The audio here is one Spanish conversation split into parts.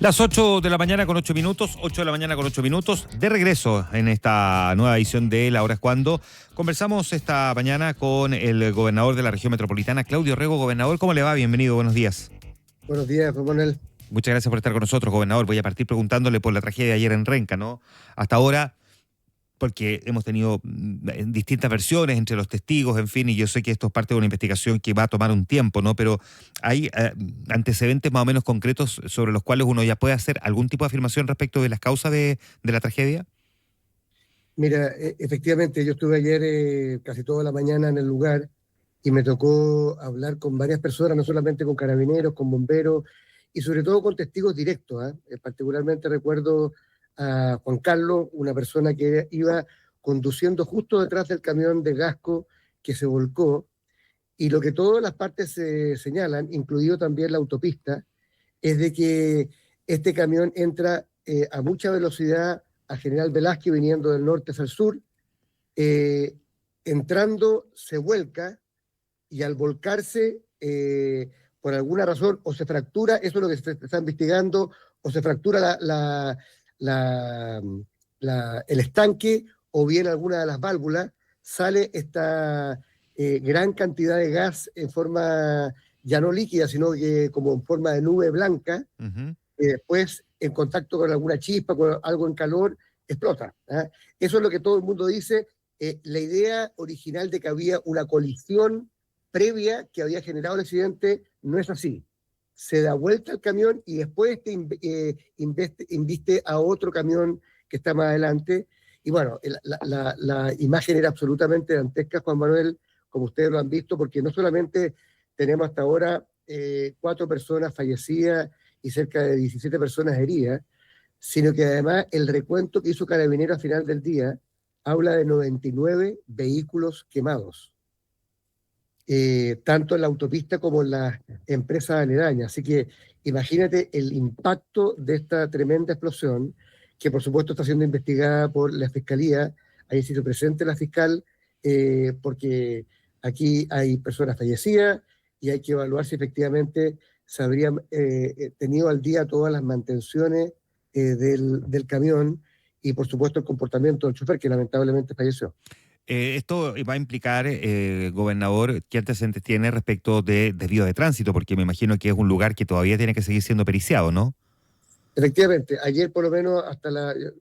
Las 8 de la mañana con 8 minutos, 8 de la mañana con 8 minutos, de regreso en esta nueva edición de La Hora es Cuando. Conversamos esta mañana con el gobernador de la región metropolitana, Claudio Rego. Gobernador, ¿cómo le va? Bienvenido, buenos días. Buenos días, Juan Manuel. Muchas gracias por estar con nosotros, gobernador. Voy a partir preguntándole por la tragedia de ayer en Renca, ¿no? Hasta ahora, porque hemos tenido distintas versiones entre los testigos, en fin, y yo sé que esto es parte de una investigación que va a tomar un tiempo, ¿no? Pero hay antecedentes más o menos concretos sobre los cuales uno ya puede hacer algún tipo de afirmación respecto de las causas de la tragedia. Mira, efectivamente, yo estuve ayer casi toda la mañana en el lugar y me tocó hablar con varias personas, no solamente con carabineros, con bomberos y sobre todo con testigos directos. Particularmente recuerdo a Juan Carlos, una persona que iba conduciendo justo detrás del camión de Gasco que se volcó, y lo que todas las partes señalan, incluido también la autopista, es de que este camión entra a mucha velocidad a General Velázquez viniendo del norte hacia el sur, eh, entrando se vuelca y al volcarse, por alguna razón, o se fractura, eso es lo que se está investigando, o se fractura la, el estanque, o bien alguna de las válvulas, sale esta gran cantidad de gas en forma ya no líquida, sino que como en forma de nube blanca, Uh-huh. después en contacto con alguna chispa, con algo en calor, explota. Eso es lo que todo el mundo dice. La idea original de que había una colisión previa que había generado el accidente no es así. Se da vuelta el camión y después inviste a otro camión que está más adelante. Y bueno, la imagen era absolutamente dantesca, Juan Manuel, como ustedes lo han visto, porque no solamente tenemos hasta ahora 4 personas fallecidas y cerca de 17 personas heridas, sino que además el recuento que hizo Carabineros al final del día habla de 99 vehículos quemados, tanto en la autopista como en las empresas aledañas. Así que imagínate el impacto de esta tremenda explosión, que por supuesto está siendo investigada por la Fiscalía. Ahí sido presente la fiscal, porque aquí hay personas fallecidas y hay que evaluar si efectivamente se habrían tenido al día todas las mantenciones del camión y por supuesto el comportamiento del chofer que lamentablemente falleció. Esto va a implicar, gobernador, ¿qué antecedentes tiene respecto de desvío de tránsito? Porque me imagino que es un lugar que todavía tiene que seguir siendo periciado, ¿no? Efectivamente, ayer por lo menos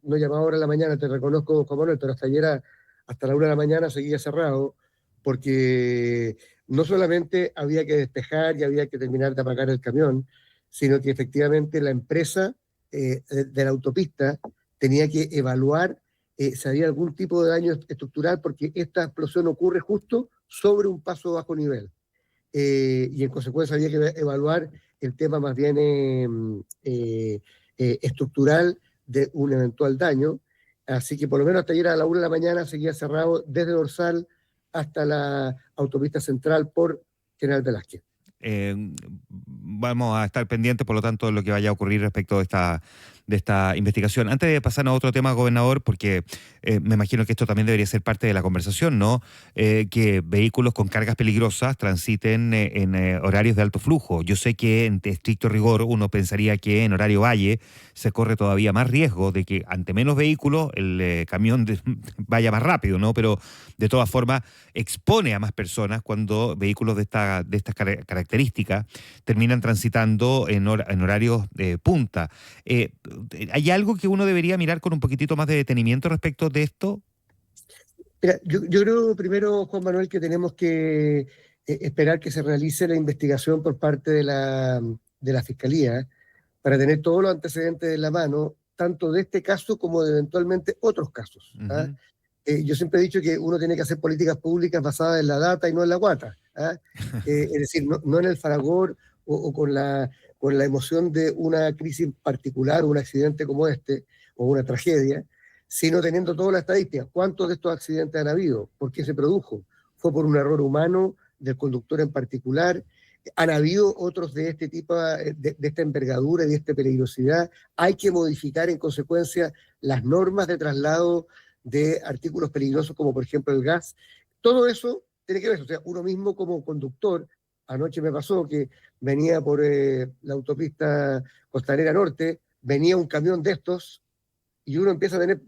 no llamaba ahora en la mañana, te reconozco, Juan Manuel, pero hasta ayer hasta la 1 de la mañana seguía cerrado, porque no solamente había que despejar y había que terminar de apagar el camión, sino que efectivamente la empresa de la autopista tenía que evaluar si había algún tipo de daño estructural, porque esta explosión ocurre justo sobre un paso bajo nivel. Y en consecuencia había que evaluar el tema más bien estructural de un eventual daño. Así que por lo menos hasta ayer a la 1 de la mañana seguía cerrado desde Dorsal hasta la autopista central por General Velázquez. Eh, Vamos a estar pendientes, por lo tanto, de lo que vaya a ocurrir respecto de esta investigación. Antes de pasar a otro tema, gobernador, porque me imagino que esto también debería ser parte de la conversación, ¿no? Que vehículos con cargas peligrosas transiten en horarios de alto flujo. Yo sé que en estricto rigor uno pensaría que en horario valle se corre todavía más riesgo de que ante menos vehículos el camión vaya más rápido, ¿no? Pero de todas formas expone a más personas cuando vehículos de estas características terminan transitando en horarios de punta. ¿Hay algo que uno debería mirar con un poquitito más de detenimiento respecto de esto? Mira, yo creo primero, Juan Manuel, que tenemos que esperar que se realice la investigación por parte de la Fiscalía para tener todos los antecedentes en la mano, tanto de este caso como de eventualmente otros casos. Ujú. Yo siempre he dicho que uno tiene que hacer políticas públicas basadas en la data y no en la guata. Es decir, no en el fragor o con la emoción de una crisis particular o un accidente como este o una tragedia, sino teniendo todas las estadísticas. ¿Cuántos de estos accidentes han habido? ¿Por qué se produjo? ¿Fue por un error humano del conductor en particular? ¿Han habido otros de este tipo, de esta envergadura y de esta peligrosidad? Hay que modificar en consecuencia las normas de traslado de artículos peligrosos como por ejemplo el gas. Todo eso tiene que ver, o sea, uno mismo como conductor, anoche me pasó que venía por la autopista Costanera Norte, venía un camión de estos y uno empieza a tener,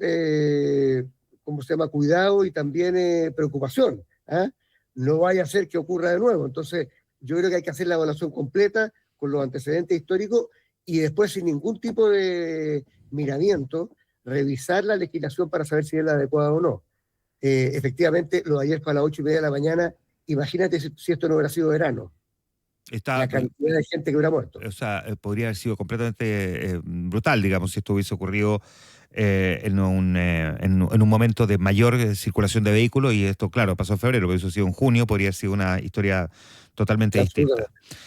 ¿cómo se llama?, cuidado y también preocupación. ¿Ah? No vaya a ser que ocurra de nuevo. Entonces, yo creo que hay que hacer la evaluación completa con los antecedentes históricos y después, sin ningún tipo de miramiento, revisar la legislación para saber si es la adecuada o no. Efectivamente, lo de ayer fue a las 8:30 de la mañana. Imagínate si esto no hubiera sido verano, Está, la cantidad de gente que hubiera muerto. o sea, podría haber sido completamente brutal, digamos, si esto hubiese ocurrido en un momento de mayor circulación de vehículos, y esto, claro, pasó en febrero, pero eso ha sido en junio, podría haber sido una historia totalmente distinta. Absolutamente.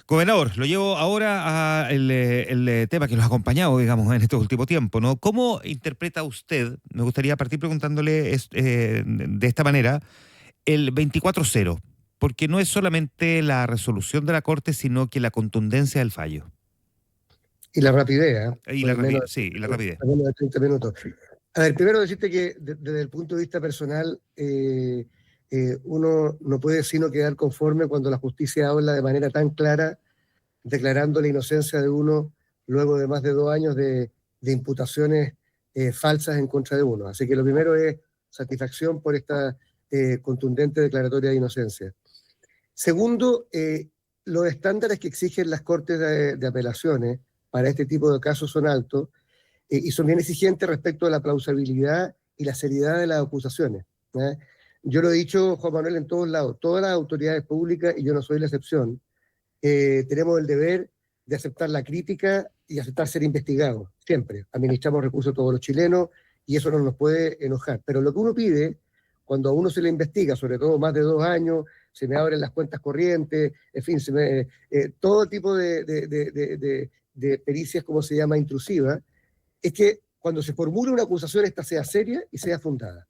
Gobernador, lo llevo ahora al tema que nos ha acompañado, digamos, en estos últimos tiempos, ¿no? ¿Cómo interpreta usted, me gustaría partir preguntándole de esta manera, el 24-0? Porque no es solamente la resolución de la Corte, sino que la contundencia del fallo. Y la rapidez, ¿eh? Y Fue la en menos, rapidez, sí, y la rapidez. en menos de 30 minutos. A ver, primero decirte que desde el punto de vista personal, uno no puede sino quedar conforme cuando la justicia habla de manera tan clara, declarando la inocencia de uno luego de más de 2 años de imputaciones falsas en contra de uno. Así que lo primero es satisfacción por esta contundente declaratoria de inocencia. Segundo, los estándares que exigen las cortes de apelaciones para este tipo de casos son altos y son bien exigentes respecto de la plausibilidad y la seriedad de las acusaciones. ¿Eh? Yo lo he dicho, Juan Manuel, en todos lados, todas las autoridades públicas, y yo no soy la excepción, tenemos el deber de aceptar la crítica y aceptar ser investigados, siempre. Administramos recursos todos los chilenos y eso no nos puede enojar. Pero lo que uno pide, cuando a uno se le investiga, sobre todo más de 2 años, se me abren las cuentas corrientes, en fin, todo tipo de pericias, como se llama, intrusivas, es que cuando se formule una acusación, esta sea seria y sea fundada.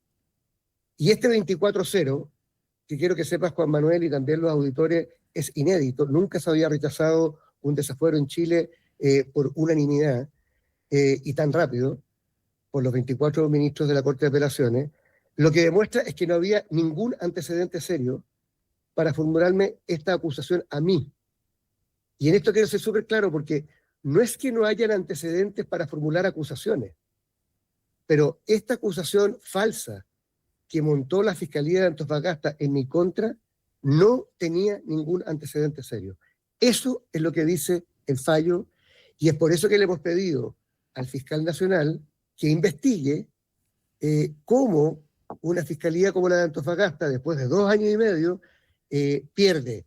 Y este 24-0, que quiero que sepas, Juan Manuel, y también los auditores, es inédito. Nunca se había rechazado un desafuero en Chile por unanimidad y tan rápido por los 24 ministros de la Corte de Apelaciones. Lo que demuestra es que no había ningún antecedente serio para formularme esta acusación a mí. Y en esto quiero ser súper claro, porque no es que no hayan antecedentes para formular acusaciones, pero esta acusación falsa que montó la Fiscalía de Antofagasta en mi contra no tenía ningún antecedente serio. Eso es lo que dice el fallo y es por eso que le hemos pedido al fiscal nacional que investigue cómo una fiscalía como la de Antofagasta, después de 2 años y medio, pierde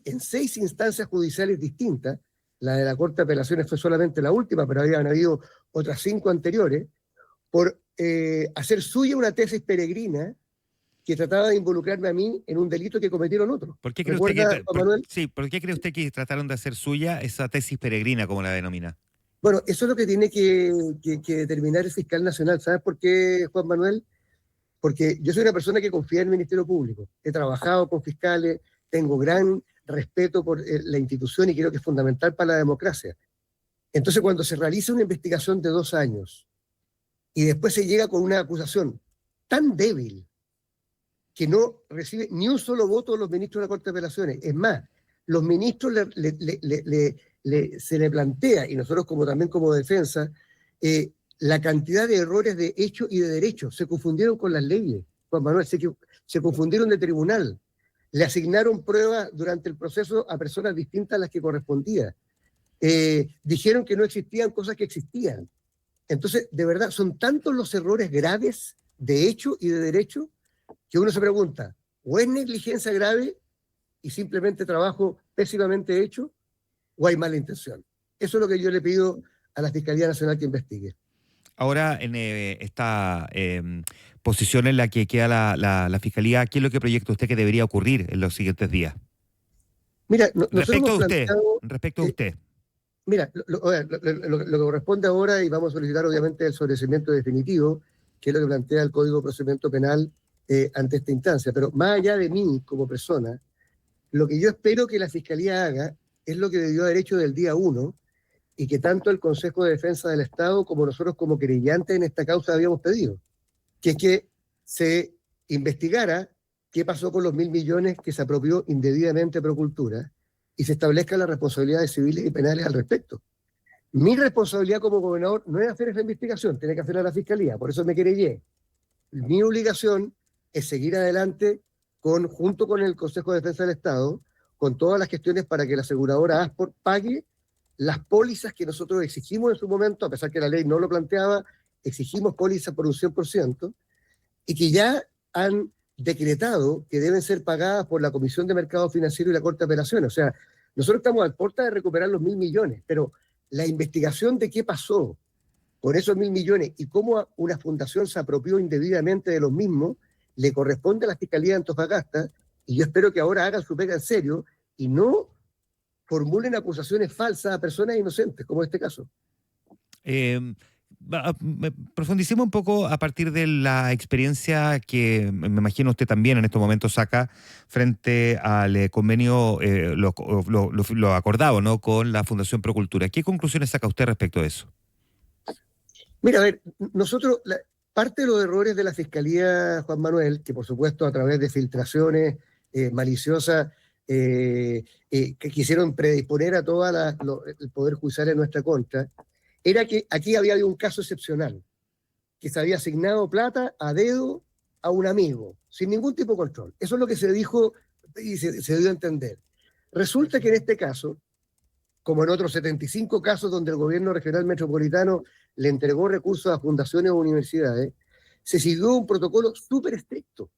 en seis instancias judiciales distintas. La de la Corte de Apelaciones fue solamente la última, pero habían habido otras 5 anteriores, por hacer suya una tesis peregrina que trataba de involucrarme a mí en un delito que cometieron otros. ¿Por qué cree usted ¿Recuerda, Juan Manuel? sí, ¿por qué cree usted que trataron de hacer suya esa tesis peregrina, como la denomina? Bueno, eso es lo que tiene que determinar el fiscal nacional. ¿Sabes por qué, Juan Manuel? Porque yo soy una persona que confía en el Ministerio Público. He trabajado con fiscales, tengo gran respeto por la institución y creo que es fundamental para la democracia. Entonces, cuando se realiza una investigación de 2 años y después se llega con una acusación tan débil que no recibe ni un solo voto de los ministros de la Corte de Apelaciones, es más, los ministros se le plantea, y nosotros también como defensa, la cantidad de errores de hecho y de derecho. Se confundieron con las leyes, Juan Manuel, se confundieron de tribunal. Le asignaron pruebas durante el proceso a personas distintas a las que correspondía. Dijeron que no existían cosas que existían. Entonces, de verdad, son tantos los errores graves de hecho y de derecho que uno se pregunta, o es negligencia grave y simplemente trabajo pésimamente hecho, o hay mala intención. Eso es lo que yo le pido a la Fiscalía Nacional que investigue. Ahora, en esta posición en la que queda la Fiscalía, ¿qué es lo que proyecta usted que debería ocurrir en los siguientes días? Mira, nosotros Respecto hemos a usted, planteado... respecto a usted. Mira, lo que corresponde ahora, y vamos a solicitar obviamente el sobreseimiento definitivo, que es lo que plantea el Código de Procedimiento Penal ante esta instancia. Pero más allá de mí como persona, lo que yo espero que la Fiscalía haga es lo que debió haber hecho del día 1 y que tanto el Consejo de Defensa del Estado como nosotros como querellantes en esta causa habíamos pedido, que es que se investigara qué pasó con los 1.000 millones que se apropió indebidamente Procultura y se establezcan las responsabilidades civiles y penales al respecto. Mi responsabilidad como gobernador no es hacer esa investigación, tiene que hacerla la Fiscalía, por eso me querellé. Mi obligación es seguir adelante junto con el Consejo de Defensa del Estado, con todas las gestiones para que la aseguradora Aspor pague las pólizas que nosotros exigimos en su momento, a pesar que la ley no lo planteaba, exigimos pólizas por un 100%, y que ya han decretado que deben ser pagadas por la Comisión de Mercado Financiero y la Corte de Apelaciones. O sea, nosotros estamos a puerta de recuperar los 1.000 millones, pero la investigación de qué pasó con esos 1.000 millones y cómo una fundación se apropió indebidamente de los mismos, le corresponde a la Fiscalía de Antofagasta, y yo espero que ahora hagan su pega en serio y no formulen acusaciones falsas a personas inocentes, como este caso. Profundicemos un poco a partir de la experiencia que me imagino usted también en estos momentos saca frente al convenio, lo acordado, ¿no?, con la Fundación Procultura. ¿Qué conclusiones saca usted respecto de eso? Mira, a ver, nosotros, parte de los errores de la Fiscalía, Juan Manuel, que por supuesto a través de filtraciones maliciosas que quisieron predisponer a todo el Poder Judicial en nuestra contra, era que aquí había un caso excepcional, que se había asignado plata a dedo a un amigo, sin ningún tipo de control. Eso es lo que se dijo y se dio a entender. Resulta que en este caso, como en otros 75 casos donde el gobierno regional metropolitano le entregó recursos a fundaciones o universidades, se siguió un protocolo súper estricto,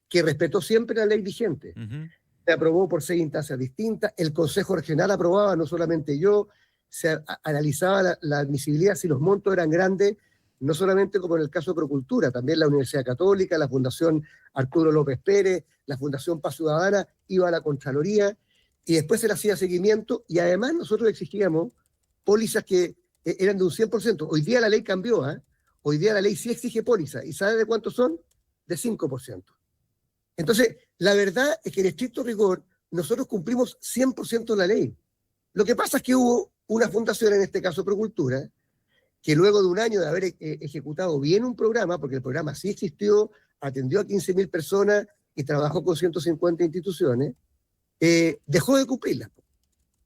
que respetó siempre la ley vigente. Se aprobó por 6 instancias distintas, el Consejo Regional aprobaba, no solamente yo, se analizaba la admisibilidad si los montos eran grandes, no solamente como en el caso de Procultura, también la Universidad Católica, la Fundación Arturo López Pérez, la Fundación Paz Ciudadana, iba a la Contraloría, y después se le hacía seguimiento, y además nosotros exigíamos pólizas que eran de un 100%. Hoy día la ley cambió, ¿eh? Hoy día la ley sí exige pólizas, ¿y sabe de cuántos son? De 5%. Entonces, la verdad es que en estricto rigor, nosotros cumplimos 100% la ley. Lo que pasa es que hubo una fundación, en este caso Procultura, que luego de un año de haber ejecutado bien un programa, porque el programa sí existió, atendió a 15.000 personas y trabajó con 150 instituciones, dejó de cumplirla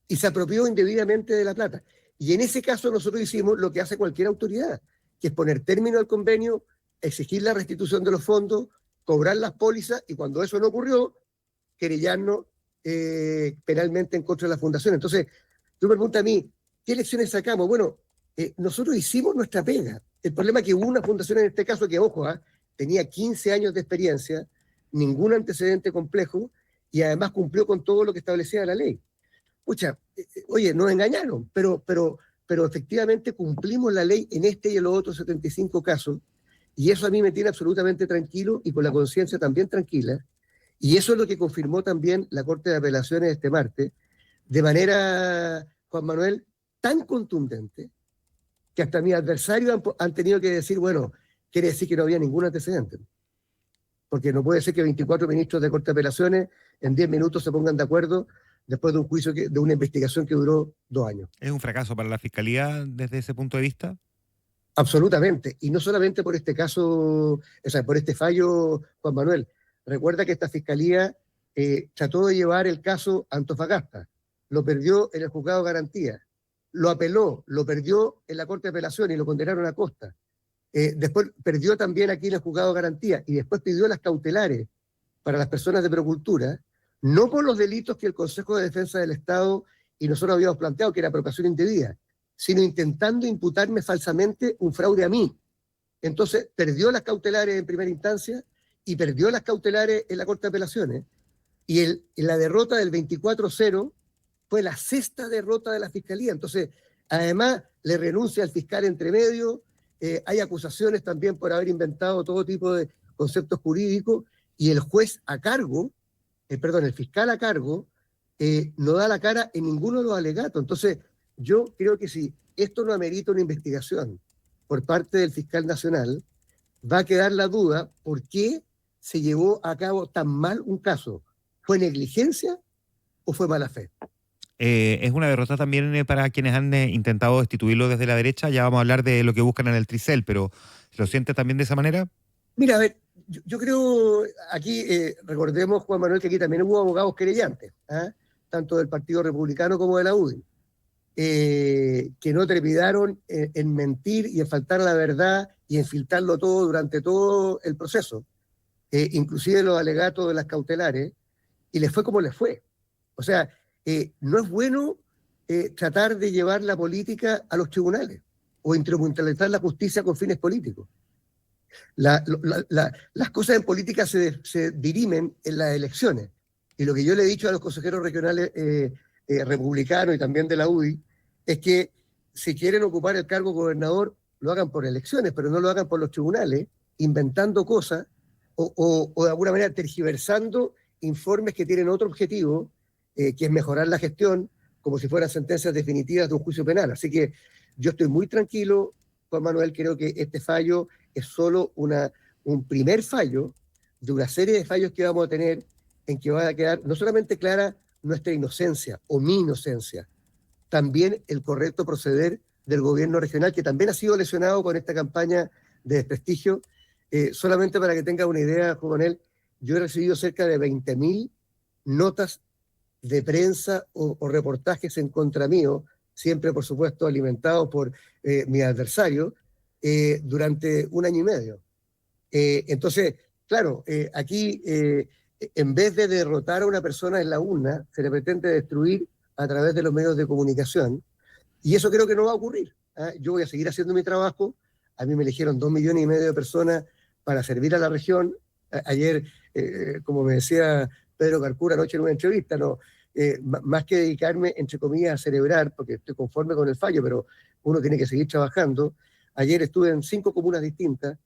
y se apropió indebidamente de la plata. Y en ese caso nosotros hicimos lo que hace cualquier autoridad, que es poner término al convenio, exigir la restitución de los fondos, cobrar las pólizas, y cuando eso no ocurrió, querellarnos penalmente en contra de la fundación. Entonces, tú me preguntas a mí, ¿qué lecciones sacamos? Bueno, nosotros hicimos nuestra pega. El problema es que hubo una fundación en este caso que, ojo, tenía 15 años de experiencia, ningún antecedente complejo, y además cumplió con todo lo que establecía la ley. Pucha, oye, nos engañaron, pero efectivamente cumplimos la ley en este y en los otros 75 casos, y eso a mí me tiene absolutamente tranquilo y con la conciencia también tranquila, y eso es lo que confirmó también la Corte de Apelaciones este martes, de manera, Juan Manuel, tan contundente, que hasta mis adversarios han tenido que decir, bueno, quiere decir que no había ningún antecedente. Porque no puede ser que 24 ministros de Corte de Apelaciones en 10 minutos se pongan de acuerdo después de un juicio, de una investigación que duró 2 años. ¿Es un fracaso para la Fiscalía desde ese punto de vista? Absolutamente. Y no solamente por este caso, o sea, por este fallo, Juan Manuel. Recuerda que esta Fiscalía trató de llevar el caso a Antofagasta. Lo perdió en el juzgado de garantía. Lo apeló, lo perdió en la Corte de Apelaciones y lo condenaron a Costa. Después perdió también aquí en el juzgado de garantía y después pidió las cautelares para las personas de Procultura, no por los delitos que el Consejo de Defensa del Estado y nosotros habíamos planteado, que era apropiación indebida, sino intentando imputarme falsamente un fraude a mí. Entonces perdió las cautelares en primera instancia y perdió las cautelares en la Corte de Apelaciones. Y la derrota del 24-0 fue la 6ª derrota de la Fiscalía. Entonces, además, le renuncia al fiscal entre medio, hay acusaciones también por haber inventado todo tipo de conceptos jurídicos, y el juez a cargo, el fiscal a cargo, no da la cara en ninguno de los alegatos. Entonces, yo creo que si esto no amerita una investigación por parte del fiscal nacional, va a quedar la duda por qué se llevó a cabo tan mal un caso. ¿Fue negligencia o fue mala fe? Es una derrota también para quienes han intentado destituirlo desde la derecha. Ya vamos a hablar de lo que buscan en el Tricel, pero ¿lo siente también de esa manera? Mira, a ver, yo creo, aquí recordemos, Juan Manuel, que aquí también hubo abogados querellantes, tanto del Partido Republicano como de la UDI. que no trepidaron en mentir y en faltar a la verdad y en filtrarlo todo durante todo el proceso, inclusive los alegatos de las cautelares, y les fue como les fue. O sea, no es bueno tratar de llevar la política a los tribunales o instrumentalizar la justicia con fines políticos. Las cosas en política se dirimen en las elecciones. Y lo que yo le he dicho a los consejeros regionales republicanos y también de la UDI es que si quieren ocupar el cargo de gobernador, lo hagan por elecciones, pero no lo hagan por los tribunales, inventando cosas o de alguna manera tergiversando informes que tienen otro objetivo, que es mejorar la gestión, como si fueran sentencias definitivas de un juicio penal. Así que yo estoy muy tranquilo, Juan Manuel. Creo que este fallo es solo un primer fallo de una serie de fallos que vamos a tener, en que va a quedar no solamente clara nuestra inocencia o mi inocencia, también el correcto proceder del gobierno regional, que también ha sido lesionado con esta campaña de desprestigio. Solamente para que tenga una idea, Juan Manuel, yo he recibido cerca de 20.000 notas de prensa o reportajes en contra mío, siempre, por supuesto, alimentados por mi adversario, durante un año y medio. Entonces, claro, aquí, en vez de derrotar a una persona en la urna, se le pretende destruir a través de los medios de comunicación, y eso creo que no va a ocurrir. Yo voy a seguir haciendo mi trabajo. A mí me eligieron 2,5 millones de personas para servir a la región. Ayer, como me decía Pedro Carcura anoche en una entrevista, no, más que dedicarme, entre comillas, a celebrar, porque estoy conforme con el fallo, pero uno tiene que seguir trabajando. Ayer estuve en 5 comunas distintas,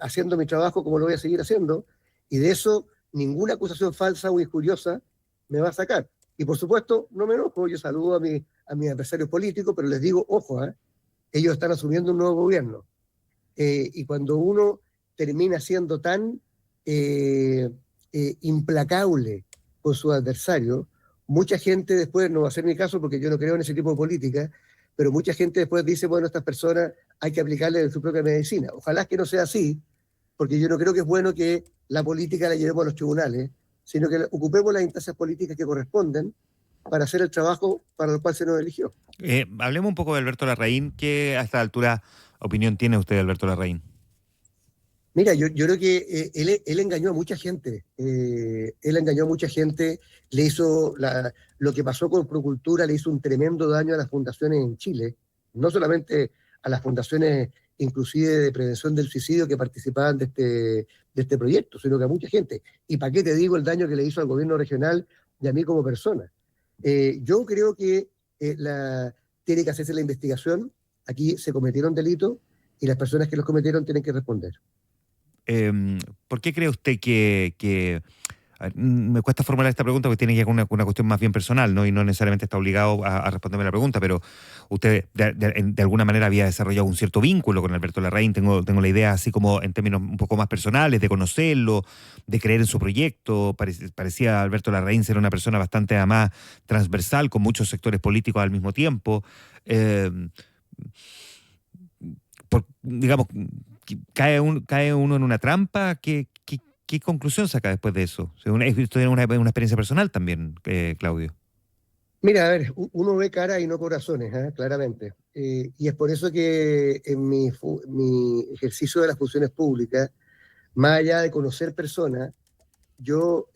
haciendo mi trabajo como lo voy a seguir haciendo, y de eso ninguna acusación falsa o injuriosa me va a sacar. Y por supuesto, no me enojo, yo saludo a mis adversarios políticos, pero les digo, ojo, ellos están asumiendo un nuevo gobierno. Y cuando uno termina siendo tan implacable con su adversario, mucha gente después, no va a ser mi caso porque yo no creo en ese tipo de política, pero mucha gente después dice, bueno, estas personas hay que aplicarle su propia medicina. Ojalá que no sea así, porque yo no creo que es bueno que la política la llevemos a los tribunales, sino que ocupemos las instancias políticas que corresponden para hacer el trabajo para el cual se nos eligió. Hablemos un poco de Alberto Larraín. ¿Qué a esta altura opinión tiene usted de Alberto Larraín? Mira, yo creo que él engañó a mucha gente. Él engañó a mucha gente, le hizo lo que pasó con Procultura, le hizo un tremendo daño a las fundaciones en Chile, no solamente a las fundaciones inclusive de prevención del suicidio que participaban de este proyecto, sino que a mucha gente. ¿Y para qué te digo el daño que le hizo al gobierno regional y a mí como persona? Yo creo que tiene que hacerse la investigación. Aquí se cometieron delitos y las personas que los cometieron tienen que responder. ¿Por qué cree usted que a ver, me cuesta formular esta pregunta porque tiene que ver con una cuestión más bien personal, ¿no? Y no necesariamente está obligado a responderme la pregunta, pero usted de alguna manera había desarrollado un cierto vínculo con Alberto Larraín. Tengo la idea, así como en términos un poco más personales, de conocerlo, de creer en su proyecto. Parecía Alberto Larraín ser una persona bastante, además, transversal, con muchos sectores políticos al mismo tiempo. Digamos, cae uno en una trampa. ¿Qué conclusión saca después de eso? Esto es una experiencia personal también, Claudio. Mira, a ver, uno ve cara y no corazones, claramente. Y es por eso que en mi ejercicio de las funciones públicas, más allá de conocer personas, yo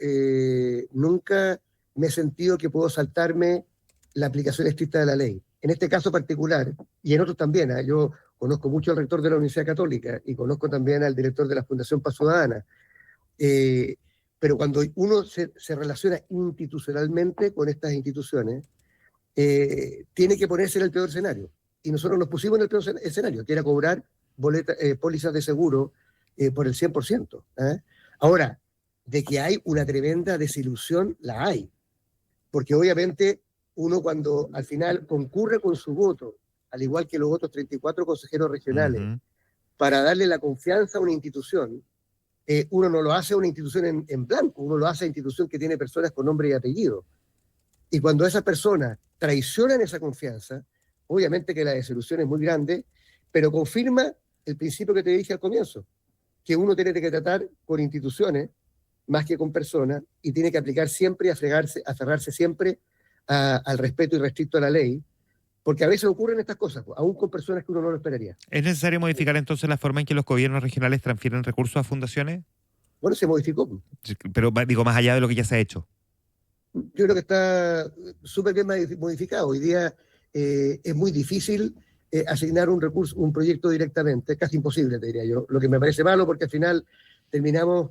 nunca me he sentido que puedo saltarme la aplicación estricta de la ley. En este caso particular, y en otros también, yo conozco mucho al rector de la Universidad Católica y conozco también al director de la Fundación Paz Ciudadana, pero cuando uno se relaciona institucionalmente con estas instituciones, tiene que ponerse en el peor escenario. Y nosotros nos pusimos en el peor escenario, que era cobrar pólizas de seguro por el 100%. Ahora, de que hay una tremenda desilusión, la hay. Porque obviamente uno cuando al final concurre con su voto, al igual que los otros 34 consejeros regionales, para darle la confianza a una institución, uno no lo hace a una institución en blanco, uno lo hace a una institución que tiene personas con nombre y apellido. Y cuando esas personas traicionan esa confianza, obviamente que la desilusión es muy grande, pero confirma el principio que te dije al comienzo, que uno tiene que tratar con instituciones más que con personas y tiene que aplicar siempre y aferrarse siempre al respeto irrestricto a la ley, porque a veces ocurren estas cosas, pues, aún con personas que uno no lo esperaría. ¿Es necesario modificar entonces la forma en que los gobiernos regionales transfieren recursos a fundaciones? Bueno, se modificó. Sí, pero digo, más allá de lo que ya se ha hecho. Yo creo que está súper bien modificado. Hoy día es muy difícil asignar un recurso, un proyecto directamente, casi imposible, te diría yo. Lo que me parece malo porque al final terminamos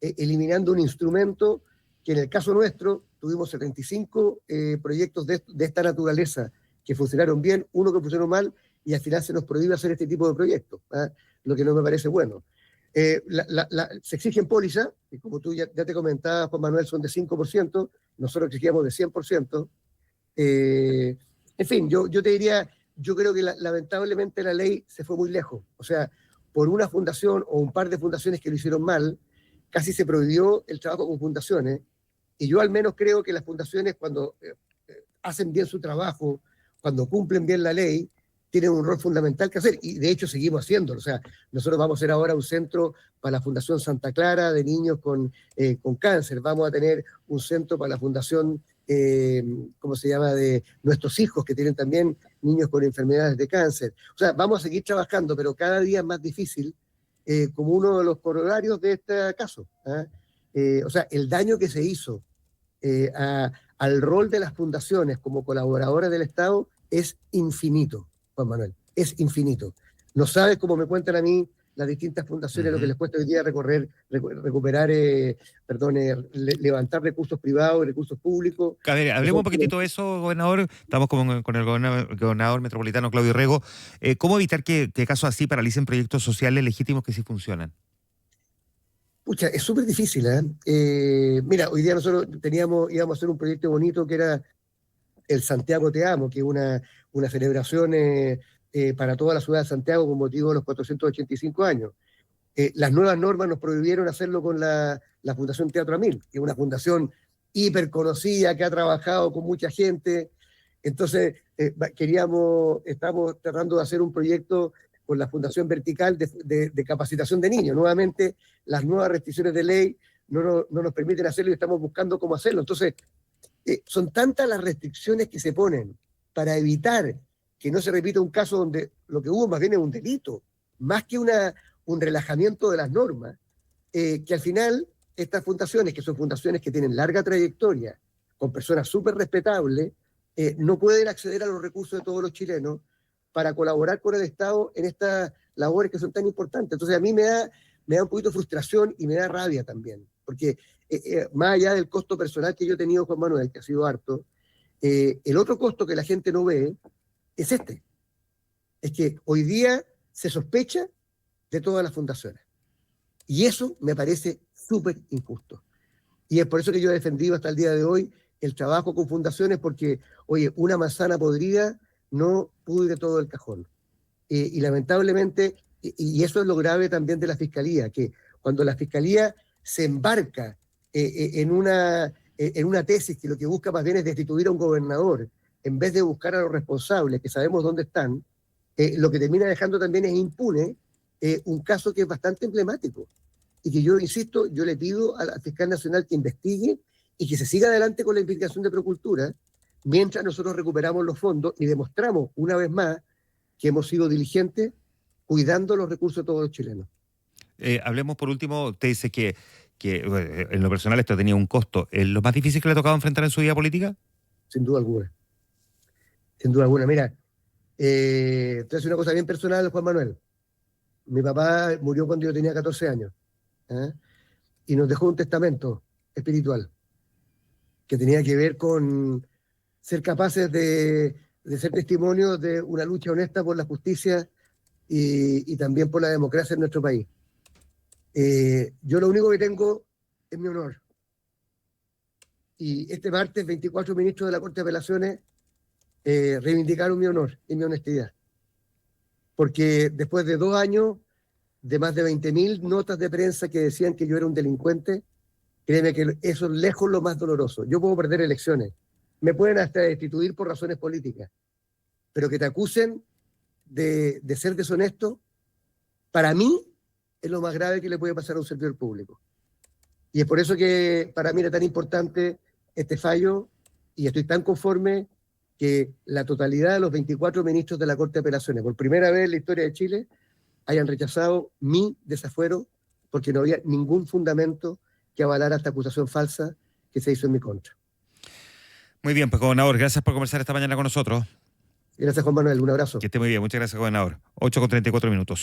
eliminando un instrumento que en el caso nuestro tuvimos 75 proyectos de esta naturaleza que funcionaron bien, uno que funcionó mal, y al final se nos prohíbe hacer este tipo de proyectos, ¿ah? Lo que no me parece bueno. Se exigen pólizas, y como tú ya te comentabas, Juan Manuel, son de 5%, nosotros exigíamos de 100%. En fin, yo te diría, yo creo que lamentablemente la ley se fue muy lejos. O sea, por una fundación o un par de fundaciones que lo hicieron mal, casi se prohibió el trabajo con fundaciones. Y yo al menos creo que las fundaciones cuando hacen bien su trabajo, cuando cumplen bien la ley, tienen un rol fundamental que hacer, y de hecho seguimos haciéndolo. O sea, nosotros vamos a hacer ahora un centro para la Fundación Santa Clara de niños con cáncer, vamos a tener un centro para la Fundación, ¿cómo se llama?, de nuestros hijos, que tienen también niños con enfermedades de cáncer. O sea, vamos a seguir trabajando, pero cada día es más difícil, como uno de los corolarios de este caso. O sea, el daño que se hizo al rol de las fundaciones como colaboradoras del Estado es infinito, Juan Manuel, es infinito. No sabes cómo me cuentan a mí las distintas fundaciones lo que les cuesta hoy día recuperar, levantar recursos privados y recursos públicos. A ver, hablemos un poquitito de eso, gobernador. Estamos con el gobernador metropolitano Claudio Rego. ¿Cómo evitar que casos así paralicen proyectos sociales legítimos que sí funcionan? Pucha, es súper difícil, mira, hoy día nosotros íbamos a hacer un proyecto bonito que era el Santiago Te Amo, que es una celebración para toda la ciudad de Santiago con motivo de los 485 años. Las nuevas normas nos prohibieron hacerlo con la Fundación Teatro Amil, que es una fundación hiper conocida, que ha trabajado con mucha gente. Entonces, estamos tratando de hacer un proyecto con la Fundación Vertical de capacitación de niños. Nuevamente, las nuevas restricciones de ley no nos permiten hacerlo y estamos buscando cómo hacerlo. Entonces, son tantas las restricciones que se ponen para evitar que no se repita un caso donde lo que hubo más bien es un delito, más que un relajamiento de las normas, que al final estas fundaciones, que son fundaciones que tienen larga trayectoria, con personas súper respetables, no pueden acceder a los recursos de todos los chilenos para colaborar con el Estado en estas labores que son tan importantes. Entonces a mí me da un poquito de frustración y me da rabia también, porque más allá del costo personal que yo he tenido, Juan Manuel, que ha sido harto, el otro costo que la gente no ve es este. Es que hoy día se sospecha de todas las fundaciones. Y eso me parece súper injusto. Y es por eso que yo he defendido hasta el día de hoy el trabajo con fundaciones, porque, oye, una manzana podrida no pudre todo el cajón. Y lamentablemente, y eso es lo grave también de la Fiscalía, que cuando la Fiscalía se embarca en una tesis que lo que busca más bien es destituir a un gobernador, en vez de buscar a los responsables, que sabemos dónde están, lo que termina dejando también es impune un caso que es bastante emblemático. Y que yo, insisto, yo le pido al fiscal nacional que investigue y que se siga adelante con la investigación de Procultura, mientras nosotros recuperamos los fondos y demostramos una vez más que hemos sido diligentes cuidando los recursos de todos los chilenos. Hablemos por último, usted dice que en lo personal esto tenía un costo. ¿Es lo más difícil que le ha tocado enfrentar en su vida política? Sin duda alguna. Sin duda alguna. Mira, te voy a decir una cosa bien personal, Juan Manuel. Mi papá murió cuando yo tenía 14 años. Y nos dejó un testamento espiritual que tenía que ver con ser capaces de ser testimonio de una lucha honesta por la justicia y también por la democracia en nuestro país. Yo lo único que tengo es mi honor. Y este martes, 24 ministros de la Corte de Apelaciones reivindicaron mi honor y mi honestidad. Porque después de 2 años de más de 20.000 notas de prensa que decían que yo era un delincuente, créeme que eso es lejos lo más doloroso. Yo puedo perder elecciones, me pueden hasta destituir por razones políticas, pero que te acusen de ser deshonesto, para mí es lo más grave que le puede pasar a un servidor público. Y es por eso que para mí era tan importante este fallo, y estoy tan conforme que la totalidad de los 24 ministros de la Corte de Apelaciones, por primera vez en la historia de Chile, hayan rechazado mi desafuero porque no había ningún fundamento que avalara esta acusación falsa que se hizo en mi contra. Muy bien, pues gobernador, gracias por conversar esta mañana con nosotros. Gracias, Juan Manuel. Un abrazo. Que esté muy bien. Muchas gracias, gobernador. 8:34 minutos.